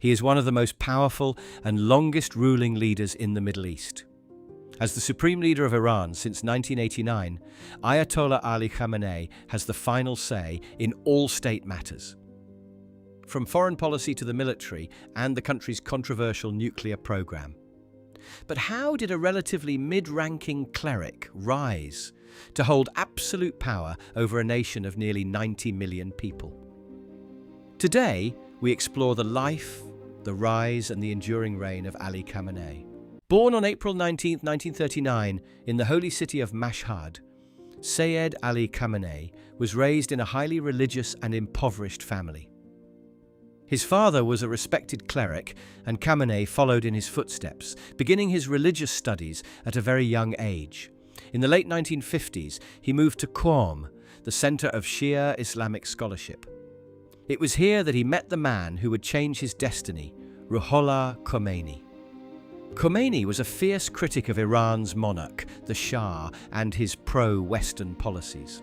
He is one of the most powerful and longest ruling leaders in the Middle East. As the supreme leader of Iran since 1989, Ayatollah Ali Khamenei has the final say in all state matters, from foreign policy to the military and the country's controversial nuclear program. But how did a relatively mid-ranking cleric rise to hold absolute power over a nation of nearly 90 million people? Today, we explore the life, the rise and the enduring reign of Ali Khamenei. Born on April 19, 1939, in the holy city of Mashhad, Sayyid Ali Khamenei was raised in a highly religious and impoverished family. His father was a respected cleric, and Khamenei followed in his footsteps, beginning his religious studies at a very young age. In the late 1950s, he moved to Qom, the center of Shia Islamic scholarship. It was here that he met the man who would change his destiny, Ayatollah Khomeini. Khomeini was a fierce critic of Iran's monarch, the Shah, and his pro-Western policies.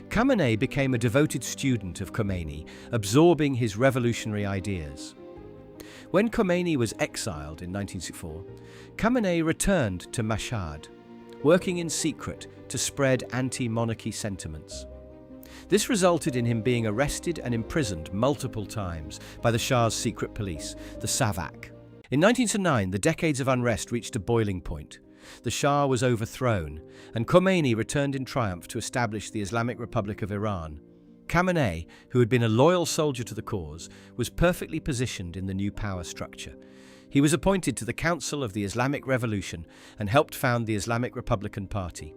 Khamenei became a devoted student of Khomeini, absorbing his revolutionary ideas. When Khomeini was exiled in 1964, Khamenei returned to Mashhad, working in secret to spread anti-monarchy sentiments. This resulted in him being arrested and imprisoned multiple times by the Shah's secret police, the Savak. In 1909, the decades of unrest reached a boiling point. The Shah was overthrown, and Khomeini returned in triumph to establish the Islamic Republic of Iran. Khamenei, who had been a loyal soldier to the cause, was perfectly positioned in the new power structure. He was appointed to the Council of the Islamic Revolution and helped found the Islamic Republican Party.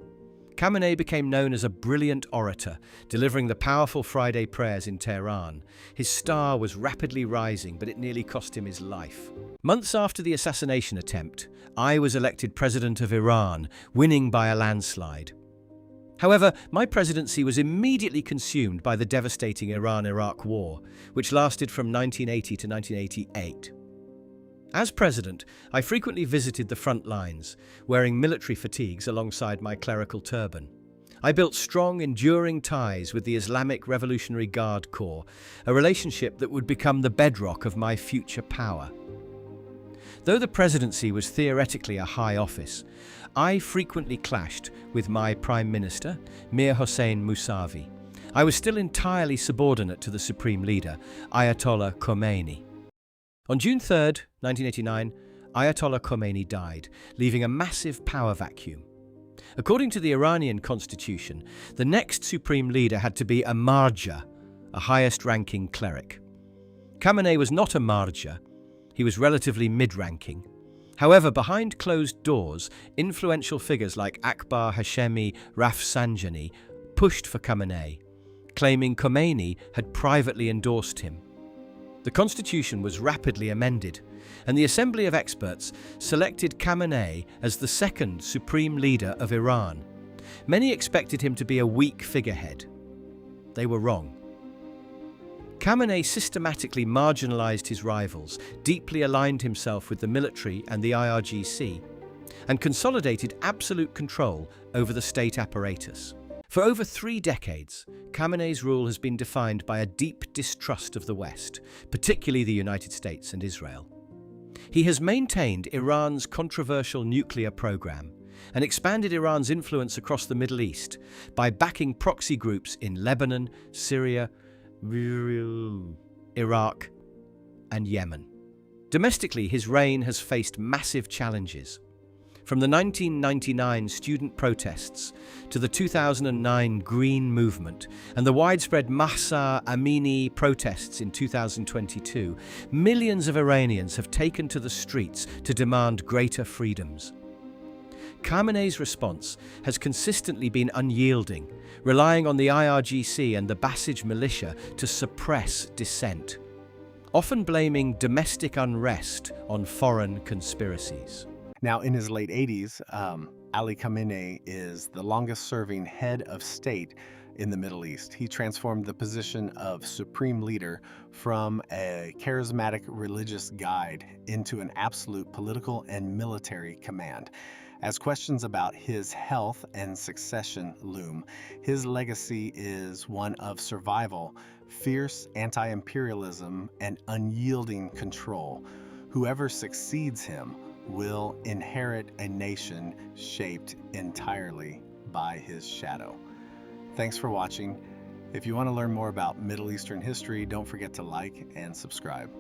Khamenei became known as a brilliant orator, delivering the powerful Friday prayers in Tehran. His star was rapidly rising, but it nearly cost him his life. Months after the assassination attempt, I was elected president of Iran, winning by a landslide. However, my presidency was immediately consumed by the devastating Iran-Iraq War, which lasted from 1980 to 1988. As president, I frequently visited the front lines, wearing military fatigues alongside my clerical turban. I built strong, enduring ties with the Islamic Revolutionary Guard Corps, a relationship that would become the bedrock of my future power. Though the presidency was theoretically a high office, I frequently clashed with my Prime Minister, Mir Hossein Mousavi. I was still entirely subordinate to the supreme leader, Ayatollah Khomeini. On June 3, 1989, Ayatollah Khomeini died, leaving a massive power vacuum. According to the Iranian constitution, the next supreme leader had to be a marja, a highest-ranking cleric. Khamenei was not a marja. He was relatively mid-ranking. However, behind closed doors, influential figures like Akbar Hashemi Rafsanjani pushed for Khamenei, claiming Khomeini had privately endorsed him. The constitution was rapidly amended, and the Assembly of Experts selected Khamenei as the second supreme leader of Iran. Many expected him to be a weak figurehead. They were wrong. Khamenei systematically marginalized his rivals, deeply aligned himself with the military and the IRGC, and consolidated absolute control over the state apparatus. For over 3 decades, Khamenei's rule has been defined by a deep distrust of the West, particularly the United States and Israel. He has maintained Iran's controversial nuclear program and expanded Iran's influence across the Middle East by backing proxy groups in Lebanon, Syria, Iraq, and Yemen. Domestically, his reign has faced massive challenges. From the 1999 student protests to the 2009 Green Movement and the widespread Mahsa Amini protests in 2022, millions of Iranians have taken to the streets to demand greater freedoms. Khamenei's response has consistently been unyielding, relying on the IRGC and the Basij militia to suppress dissent, often blaming domestic unrest on foreign conspiracies. Now, in his late 80s, Ali Khamenei is the longest-serving head of state in the Middle East. He transformed the position of supreme leader from a charismatic religious guide into an absolute political and military command. As questions about his health and succession loom, his legacy is one of survival, fierce anti-imperialism, and unyielding control. Whoever succeeds him will inherit a nation shaped entirely by his shadow. Thanks for watching. If you want to learn more about Middle Eastern history, don't forget to like and subscribe.